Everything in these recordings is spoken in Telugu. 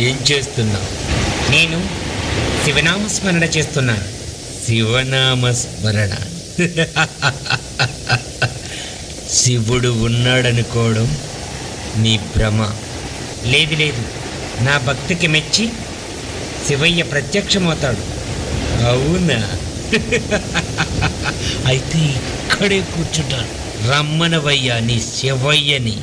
ఏం చేస్తున్నావు? నేను శివనామస్మరణ చేస్తున్నాను. శివనామస్మరణ. శివుడు ఉన్నాడనుకోవడం నీ భ్రమ. లేదు లేదు, నా భక్తికి మెచ్చి శివయ్య ప్రత్యక్షమవుతాడు. అవునా? అయితే ఇక్కడే కూర్చుంటాను. రమ్మనవయ్యా నీ శివయ్యని.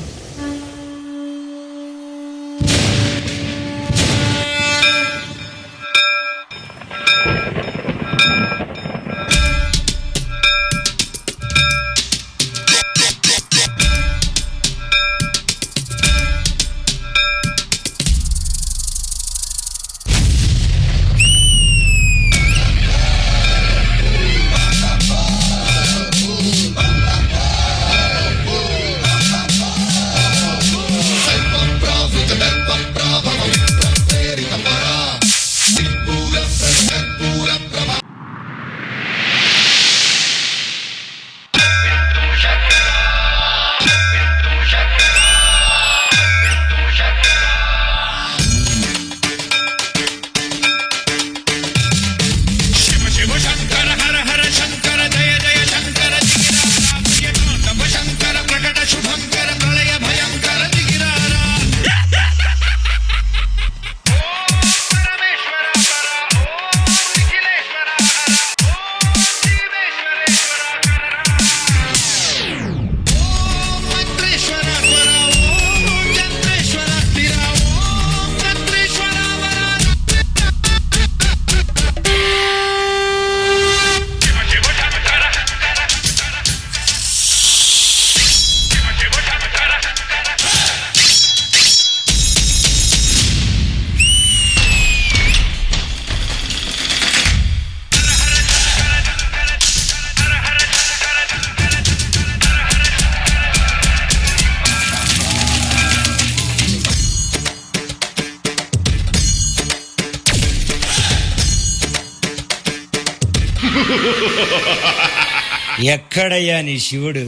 ఎక్కడయ్యా నీ శివుడు?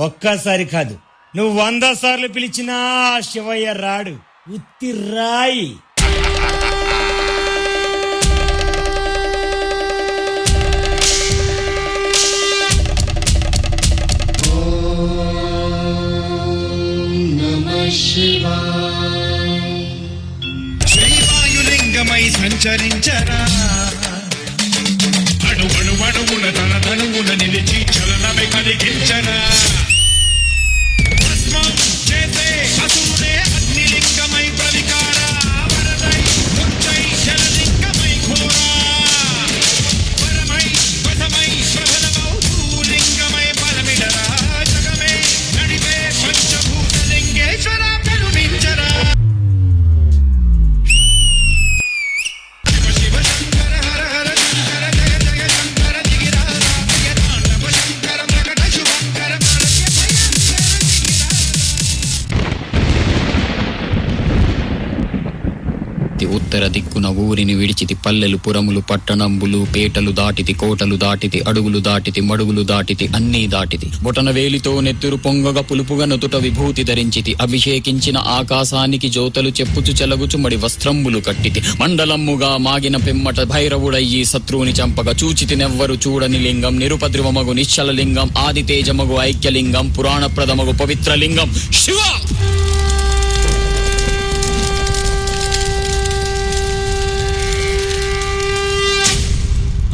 ఒక్కసారి కాదు, నువ్వు 100 సార్లు పిలిచినా శివయ్య రాడు. ఉత్తి రాయి. శ్రీవాయులింగమై సంచరించరా, అణువణువున తన తనువున నిలిచి చలనమే కలిగించరా. భస్మం చేసే అసురుడే అగ్నిలింగమై ప్రవికారా, వరదై ముచ్చై జలలింగమై ఘోరా, వరమై వసమై ప్రబలమౌ భూలింగమై బలమిడరా, జగమే నడిపే పంచభూతలింగేశ్వర కరుణించరా. ఉత్తర దిక్కున ఊరిని విడిచితి, పల్లెలు పురములు పట్టణంబులు పేటలు దాటితి, కోటలు దాటితి, అడుగులు దాటితి, మడుగులు దాటితి, అన్నీ దాటితి. బొటన వేలితో నెత్తురు పొంగగా పులుపుగా నొతుట విభూతి ధరించితి, అభిషేకించిన ఆకాశానికి జ్యోతలు చెప్పుచు చెలగుచు మడి వస్త్రంబులు కట్టితి. మండలమ్ముగా మాగిన పిమ్మట భైరవుడయ్యి శత్రువుని చంపగా చూచితి నెవ్వరు చూడని లింగం, నిరుపద్రవమగు నిశ్చల లింగం, ఆదితేజమగు ఐక్యలింగం, పురాణప్రదమగు పవిత్రలింగం శివ.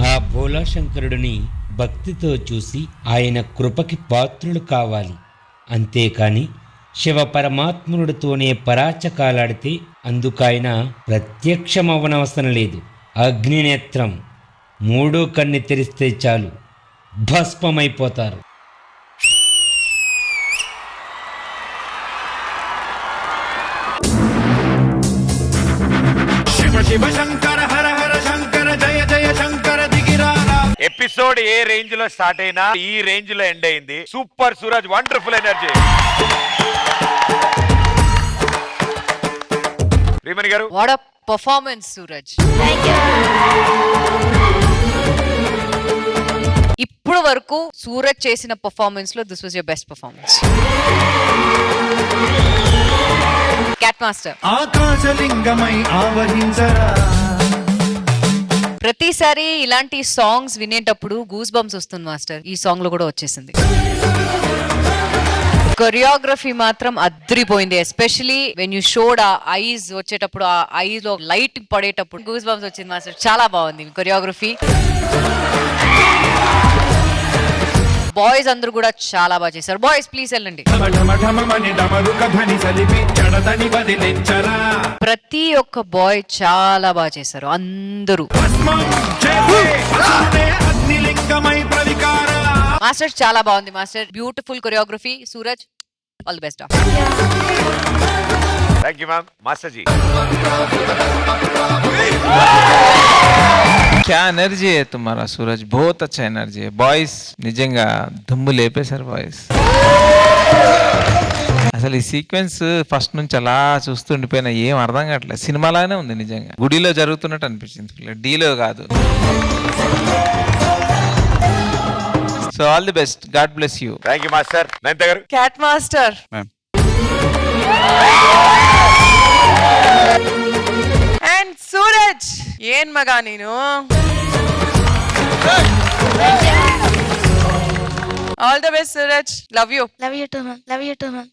ఆ భోలాశంకరుడిని భక్తితో చూసి ఆయన కృపకి పాత్రులు కావాలి. అంతేకాని శివ పరమాత్ముడితోనే పరాచకాలాడితే అందుకైనా ప్రత్యక్షమవనవసరం లేదు. అగ్నినేత్రం 3 కన్ను తెరిస్తే చాలు, భస్మమైపోతారు. శివ శివ శంకర హర హర శంకర జయ జయ శంకర దిగిరారా. ఎపిసోడ్ ఏ రేంజ్ లో స్టార్ట్ అయినా ఈ రేంజ్ లో ఎండ్ అయింది. Super Suraj, wonderful energy. రీమణి గారు, వాట్ అ పర్ఫార్మెన్స్ సూరజ్. ఇప్పుడు వరకు సూరజ్ చేసిన పర్ఫార్మెన్స్ లో this was your best performance. Cat master. ఆకాశలింగమై ఆవహించరా. ప్రతిసారి ఇలాంటి సాంగ్స్ వినేటప్పుడు గూస్ బంప్స్ వస్తుంది మాస్టర్. ఈ సాంగ్ లో కూడా వచ్చేసింది. కొరియోగ్రఫీ మాత్రం అద్రిపోయింది. ఎస్పెషలీ వెన్ యూ షోడ్ ఆ ఐస్ వచ్చేటప్పుడు, ఆ ఐస్ లో లైట్ పడేటప్పుడు గూస్ బంప్స్ వచ్చింది మాస్టర్. చాలా బాగుంది కొరియోగ్రఫీ. బాయ్స్ అందరూ కూడా చాలా బాగా చేశారు. బాయ్స్ ప్లీజ్ వెళ్ళండి. ప్రతి ఒక్క బాయ్ చాలా బాగా చేశారు అందరూ. మాస్టర్ చాలా బాగుంది master. Beautiful choreography. Suraj all the best. Thank you ma'am. Master ji क्या एनर्जी है तुम्हारा सूरज, बहुत अच्छा एनर्जी है. బాయ్స్ నిజంగా దుమ్ము లేపేశారు బాయ్స్. అసలు ఈ సీక్వెన్స్ ఫస్ట్ నుంచి అలా చూస్తుండిపోయినా ఏం అర్థం కావట్లేదు. సినిమాలానే ఉంది నిజంగా. గుడిలో జరుగుతున్నట్టు అనిపించింది, డీలో కాదు. So all the best, god bless you. Thank you master. నైన్త గారు. Cat master. అండ్ సూరజ్ ఏన్ మగా నేను. All the best Suraj. Love you. Love you too, ma'am. Love you too, ma'am.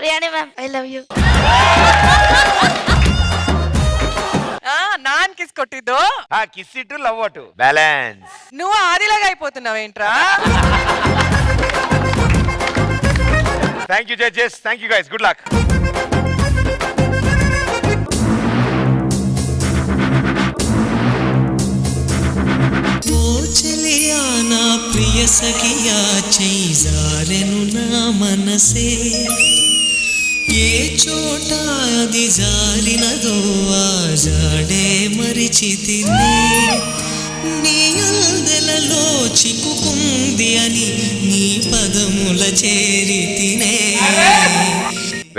Riyani, ma'am. I love you. నాన్ కిస్ కొట్టిద్దు. కిస్ ఇటు లవ్ అటు బ్యాలెన్స్. నువ్వు ఆదిలాగా అయిపోతున్నావేంట్రా? Thank you judges. Thank you guys. Good luck. चलिया ना प्रिय सखिया चैजारेनु ना मनसे ఏ చోట అది జారినదో ఆ జాడే మరిచితిని నీ అందెలలో చిక్కుకుంది అని నీ పదముల చేరితినే.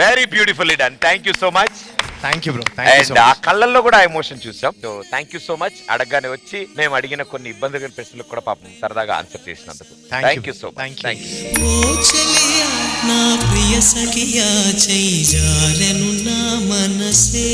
Very beautifully done. Thank you so much. Thank you bro. And ఆ కళ్ళల్లో కూడా ఎమోషన్ చూసాం. So thank you so much. అడగగానే వచ్చి మేము అడిగిన కొన్ని ఇబ్బందికర ప్రశ్నలకు కూడా పాపం సరదాగా ఆన్సర్ చేసినందుకు thank you so much. Thank you. ఓ చలియా నా ప్రియ సఖియా చైజారెను నా మనసే